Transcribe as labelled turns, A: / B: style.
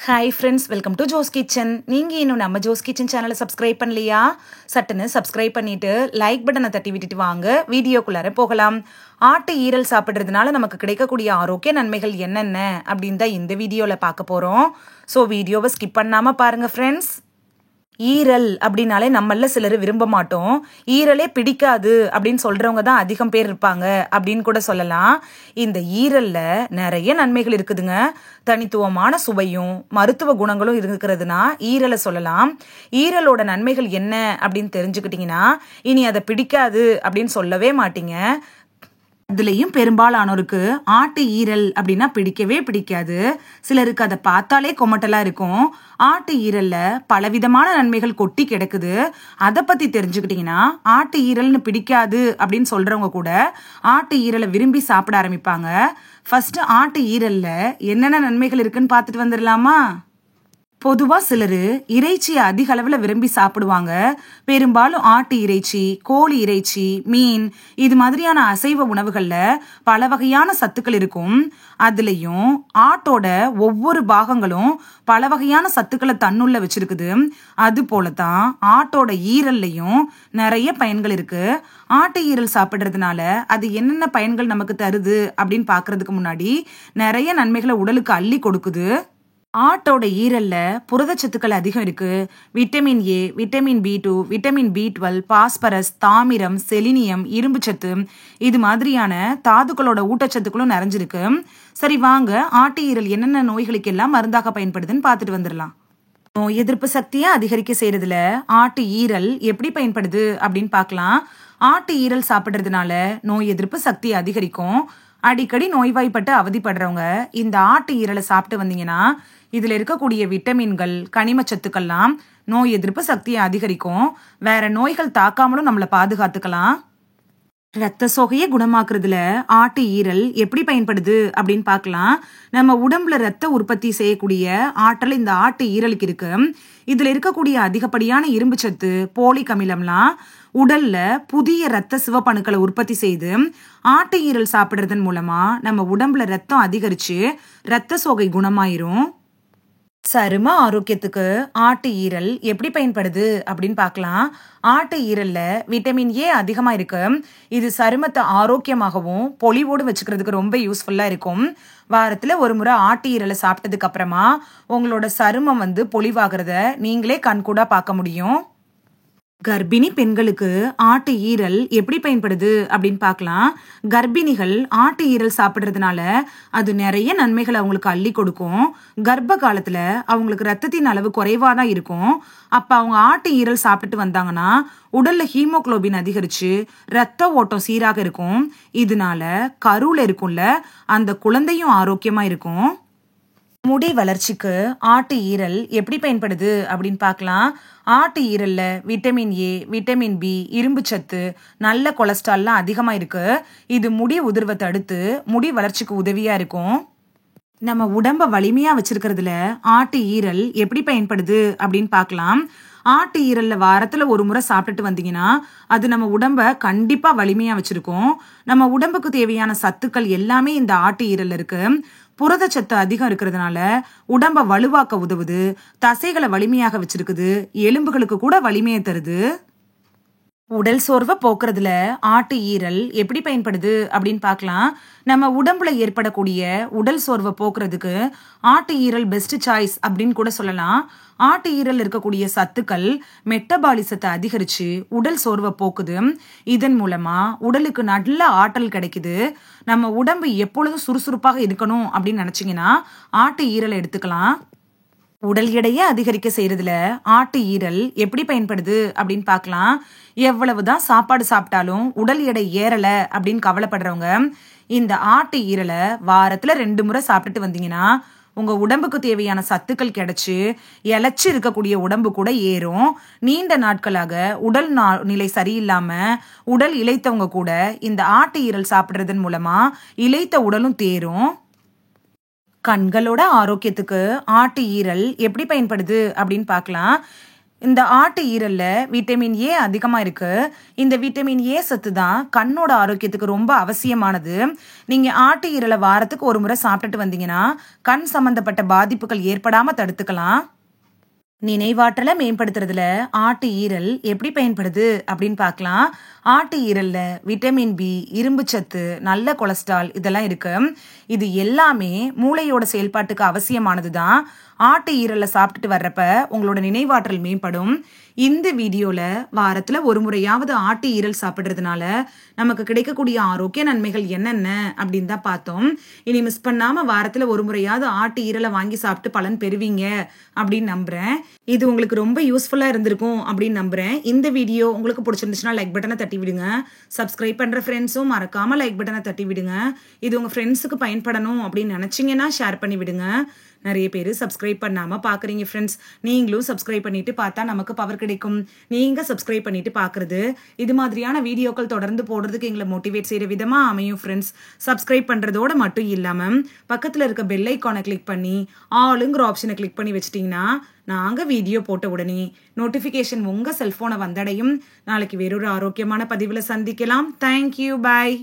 A: Hi friends, welcome to Jo's kitchen. நீங்கள் இன்னும் நம்ம ஜோஸ் கிச்சன் சேனலை சப்ஸ்கிரைப் பண்ணலையா? சட்டுன்னு சப்ஸ்கிரைப் பண்ணிவிட்டு லைக் பட்டனை தட்டி விட்டுட்டு வாங்க வீடியோக்குள்ளார போகலாம். ஆட்டு ஈரல் சாப்பிட்றதுனால நமக்கு கிடைக்கக்கூடிய ஆரோக்கிய நன்மைகள் என்னென்ன அப்படின்னு தான் இந்த வீடியோவில் பார்க்க போகிறோம். ஸோ வீடியோவை ஸ்கிப் பண்ணாமல் பாருங்கள் ஃப்ரெண்ட்ஸ். ஈரல் அப்படின்னாலே நம்மள சிலர் விரும்ப மாட்டோம். ஈரலே பிடிக்காது அப்படின்னு சொல்றவங்க தான் அதிகம் பேர் இருப்பாங்க அப்படின்னு கூட சொல்லலாம். இந்த ஈரல்ல நிறைய நன்மைகள் இருக்குதுங்க. தனித்துவமான சுவையும் மருத்துவ குணங்களும் இருக்கிறதுனா ஈரலை சொல்லலாம். ஈரலோட நன்மைகள் என்ன அப்படின்னு தெரிஞ்சுக்கிட்டீங்கன்னா இனி அதை பிடிக்காது அப்படின்னு சொல்லவே மாட்டீங்க. அதுலேயும் பெரும்பாலானோருக்கு ஆட்டு ஈரல் அப்படின்னா பிடிக்கவே பிடிக்காது. சிலருக்கு அதை பார்த்தாலே கொமட்டலா இருக்கும். ஆட்டு ஈரல்ல பலவிதமான நன்மைகள் கொட்டி கிடக்குது. அதை பத்தி தெரிஞ்சுக்கிட்டீங்கன்னா ஆட்டு ஈரல்னு பிடிக்காது அப்படின்னு சொல்றவங்க கூட ஆட்டு ஈரலை விரும்பி சாப்பிட ஆரம்பிப்பாங்க. ஃபர்ஸ்ட் ஆட்டு ஈரல்ல என்னென்ன நன்மைகள் இருக்குன்னு பார்த்துட்டு வந்துடலாமா? பொதுவாக சிலர் இறைச்சியை அதிக அளவில் விரும்பி சாப்பிடுவாங்க. பெரும்பாலும் ஆட்டு இறைச்சி, கோழி இறைச்சி, மீன் இது மாதிரியான அசைவ உணவுகளில் பல வகையான சத்துக்கள் இருக்கும். அதுலேயும் ஆட்டோட ஒவ்வொரு பாகங்களும் பல வகையான சத்துக்களை தன்னுள்ள வச்சிருக்குது. அது போல தான் ஆட்டோட ஈரல்லையும் நிறைய பயன்கள் இருக்கு. ஆட்டு ஈரல் சாப்பிட்றதுனால அது என்னென்ன பயன்கள் நமக்கு தருது அப்படின்னு பார்க்கறதுக்கு முன்னாடி நிறைய நன்மைகளை உடலுக்கு அள்ளி கொடுக்குது. ஆட்டோட ஈரல்ல புரதச்சத்துக்கள் அதிகம் இருக்கு. Vitamin A, vitamin B2, vitamin B12, phosphorus, தாமிரம், செலினியம், இரும்பு சத்து இது மாதிரியான தாதுக்களோட ஊட்டச்சத்துக்களும் நிறைஞ்சிருக்கு. சரி வாங்க, ஆட்டு ஈரல் என்னென்ன நோய்களுக்கு எல்லாம் மருந்தாக பயன்படுதுன்னு பார்த்துட்டு வந்துடலாம். நோய் எதிர்ப்பு சக்தியை அதிகரிக்க செய்யறதுல ஆட்டு ஈரல் எப்படி பயன்படுது அப்படின்னு பார்க்கலாம். ஆட்டு ஈரல் சாப்பிட்றதுனால நோய் எதிர்ப்பு சக்தி அதிகரிக்கும். அடிக்கடி நோய்வாய்ப்பட்டு அவதிப்படுறவங்க இந்த ஆட்டு ஈரலை சாப்பிட்டு வந்தீங்கன்னா இதுல இருக்கக்கூடிய விட்டமின்கள், கனிம சத்துக்கள்லாம் நோய் எதிர்ப்பு சக்தியை அதிகரிக்கும். வேற நோய்கள் தாக்காமலும் நம்மளை பாதுகாத்துக்கலாம். ரத்த சோகையை குணமாக்குறதுல ஆட்டு ஈரல் எப்படி பயன்படுது அப்படின்னு பார்க்கலாம். நம்ம உடம்புல ரத்த உற்பத்தி செய்யக்கூடிய ஆற்றல் இந்த ஆட்டு ஈரலுக்கு இருக்கு. இதுல இருக்கக்கூடிய அதிகப்படியான இரும்பு சத்து, போலிக் அமிலம்லாம் உடல்ல புதிய ரத்த சிவப்பணுக்களை உற்பத்தி செய்து ஆட்டு ஈரல் சாப்பிட்றதன் மூலமா நம்ம உடம்புல ரத்தம் அதிகரிச்சு ரத்த சோகை குணமாயிரும். சரும ஆரோக்கியத்துக்கு ஆட்டு ஈரல் எப்படி பயன்படுது அப்படின்னு பார்க்கலாம். ஆட்டு ஈரல்ல விட்டமின் ஏ அதிகமா இருக்கு. இது சருமத்தை ஆரோக்கியமாகவும் பொலிவோடு வச்சுக்கிறதுக்கு ரொம்ப யூஸ்ஃபுல்லா இருக்கும். வாரத்துல ஒரு முறை ஆட்டு ஈரலை சாப்பிட்டதுக்கு அப்புறமா உங்களோட சருமம் பொலிவாகிறத நீங்களே கண்கூடா பார்க்க முடியும். கர்ப்பிணி பெண்களுக்கு ஆட்டு ஈரல் எப்படி பயன்படுது அப்படின்னு பார்க்கலாம். கர்ப்பிணிகள் ஆட்டு ஈரல் சாப்பிட்றதுனால அது நிறைய நன்மைகளை அவங்களுக்கு அள்ளி கொடுக்கும். கர்ப்ப காலத்துல அவங்களுக்கு ரத்தத்தின் அளவு குறைவா தான் இருக்கும். அப்ப அவங்க ஆட்டு ஈரல் சாப்பிட்டுட்டு வந்தாங்கன்னா உடல்ல ஹீமோகுளோபின் அதிகரிச்சு ரத்த ஓட்டம் சீராக இருக்கும். இதனால கருவுல இருக்கும்ல அந்த குழந்தையும் ஆரோக்கியமா இருக்கும். முடி வளர்ச்சிக்கு ஆட்டு ஈரல் எப்படி பயன்படுது அப்படின்னு பார்க்கலாம். ஆட்டு ஈரல்ல விட்டமின் ஏ, விட்டமின் பி, இரும்பு சத்து, நல்ல கொலஸ்ட்ரால்லாம் அதிகமா இருக்கு. இது முடி உதிர்வை தடுத்து முடி வளர்ச்சிக்கு உதவியா இருக்கும். நம்ம உடம்ப வலிமையா வச்சிருக்கிறதுல ஆட்டு ஈரல் எப்படி பயன்படுது அப்படின்னு பார்க்கலாம். ஆட்டு ஈரல்ல வாரத்துல ஒரு முறை சாப்பிட்டுட்டு வந்தீங்கன்னா அது நம்ம உடம்ப கண்டிப்பா வலிமையா வச்சிருக்கும். நம்ம உடம்புக்கு தேவையான சத்துக்கள் எல்லாமே இந்த ஆட்டு ஈரல்ல இருக்கு. புரதச்சத்து அதிகம் இருக்கிறதுனால உடம்ப வலுவாக்க உதவுது. தசைகளை வலிமையாக வச்சிருக்குது. எலும்புகளுக்கு கூட வலிமையை தருது. உடல் சோர்வை போக்குறதுல ஆட்டு ஈரல் எப்படி பயன்படுது அப்படின்னு பார்க்கலாம். நம்ம உடம்புல ஏற்படக்கூடிய உடல் சோர்வை போக்குறதுக்கு ஆட்டு ஈரல் பெஸ்ட் சாய்ஸ் அப்படின்னு கூட சொல்லலாம். ஆட்டு ஈரல் இருக்கக்கூடிய சத்துக்கள் மெட்டபாலிசத்தை அதிகரிச்சு உடல் சோர்வை போக்குது. இதன் மூலமா உடலுக்கு நல்ல ஆற்றல் கிடைக்குது. நம்ம உடம்பு எப்பொழுதும் சுறுசுறுப்பாக இருக்கணும் அப்படின்னு நினைச்சீங்கன்னா ஆட்டு ஈரலை எடுத்துக்கலாம். உடல் எடையை அதிகரிக்க செய்யறதுல ஆட்டு ஈரல் எப்படி பயன்படுது அப்படின்னு பார்க்கலாம். எவ்வளவுதான் சாப்பாடு சாப்பிட்டாலும் உடல் எடை ஏறல அப்படின்னு கவலைப்படுறவங்க இந்த ஆட்டு ஈரலை வாரத்துல 2 முறை சாப்பிட்டுட்டு வந்தீங்கன்னா உங்க உடம்புக்கு தேவையான சத்துக்கள் கிடைச்சு இழைச்சி இருக்கக்கூடிய உடம்பு கூட ஏறும். நீண்ட நாட்களாக உடல் நிலை சரியில்லாம உடல் இளைத்தவங்க கூட இந்த ஆட்டு ஈரல் சாப்பிட்றதன் மூலமா இளைத்த உடலும் தேரும். கண்களோட ஆரோக்கியத்துக்கு ஆட்டு ஈரல் எப்படி பயன்படுது அப்படின்னு பார்க்கலாம். இந்த ஆட்டு ஈரல்ல விட்டமின் ஏ அதிகமாக இருக்கு. இந்த விட்டமின் ஏ சத்து தான் கண்ணோட ஆரோக்கியத்துக்கு ரொம்ப அவசியமானது. நீங்கள் ஆட்டு ஈரலை வாரத்துக்கு ஒரு முறை சாப்பிட்டுட்டு வந்தீங்கன்னா கண் சம்பந்தப்பட்ட பாதிப்புகள் ஏற்படாமல் தடுத்துக்கலாம். நினைவாற்றலை மேம்படுத்துறதுல ஆட்டு ஈரல் எப்படி பயன்படுது அப்படின்னு பார்க்கலாம். ஆட்டு ஈரல்ல விட்டமின் பி, இரும்பு சத்து, நல்ல கொலஸ்ட்ரால் இதெல்லாம் இருக்கு. இது எல்லாமே மூளையோட செயல்பாட்டுக்கு அவசியமானது தான். ஆட்டு ஈரலை சாப்பிட்டுட்டு வர்றப்ப உங்களோட நினைவாற்றல் மேம்படும். இந்த வீடியோல வாரத்துல ஒரு முறையாவது ஆட்டு ஈரல் சாப்பிட்றதுனால நமக்கு கிடைக்கக்கூடிய ஆரோக்கிய நன்மைகள் என்னென்ன அப்படின்னு தான் பார்த்தோம். இனி மிஸ் பண்ணாம வாரத்துல ஒரு முறையாவது ஆட்டு ஈரலை வாங்கி சாப்பிட்டு பலன் பெறுவீங்க அப்படின்னு நம்புறேன். இது உங்களுக்கு ரொம்ப யூஸ்ஃபுல்லா இருந்திருக்கும் அப்படின்னு நம்புறேன். இந்த வீடியோ உங்களுக்கு பிடிச்சிருந்துச்சுன்னா லைக் பட்டனை தட்டி விடுங்க. சப்ஸ்கிரைப் பண்ற ஃப்ரெண்ட்ஸும் மறக்காம லைக் பட்டனை தட்டி விடுங்க. இது உங்க ஃப்ரெண்ட்ஸுக்கு பயன்படணும் அப்படின்னு நினைச்சீங்கன்னா ஷேர் பண்ணி விடுங்க. நிறைய பேர் சப்ஸ்கிரைப் பண்ணாம பாக்குறீங்க ஃப்ரெண்ட்ஸ். நீங்களும் சப்ஸ்கிரைப் பண்ணிட்டு பார்த்தா நமக்கு பவர் கிடைக்கும். நீங்க சப்ஸ்கிரைப் பண்ணிட்டு பாக்குறது இது மாதிரியான வீடியோக்கள் தொடர்ந்து போடுறதுக்கு எங்களை மோட்டிவேட் செய்யற விதமா அமையும் ஃப்ரெண்ட்ஸ். சப்ஸ்கிரைப் பண்றதோட மட்டும் இல்லாம பக்கத்துல இருக்க பெல் ஐக்கானை கிளிக் பண்ணி ஆளுங்கிற ஆப்ஷனை கிளிக் பண்ணி வச்சிட்டீங்கன்னா நாங்க வீடியோ போட்ட உடனே நோட்டிபிகேஷன் உங்க செல்போனை வந்தடையும். நாளைக்கு வேறொரு ஆரோக்கியமான பதிவுல சந்திக்கலாம். தேங்க்யூ, பாய்.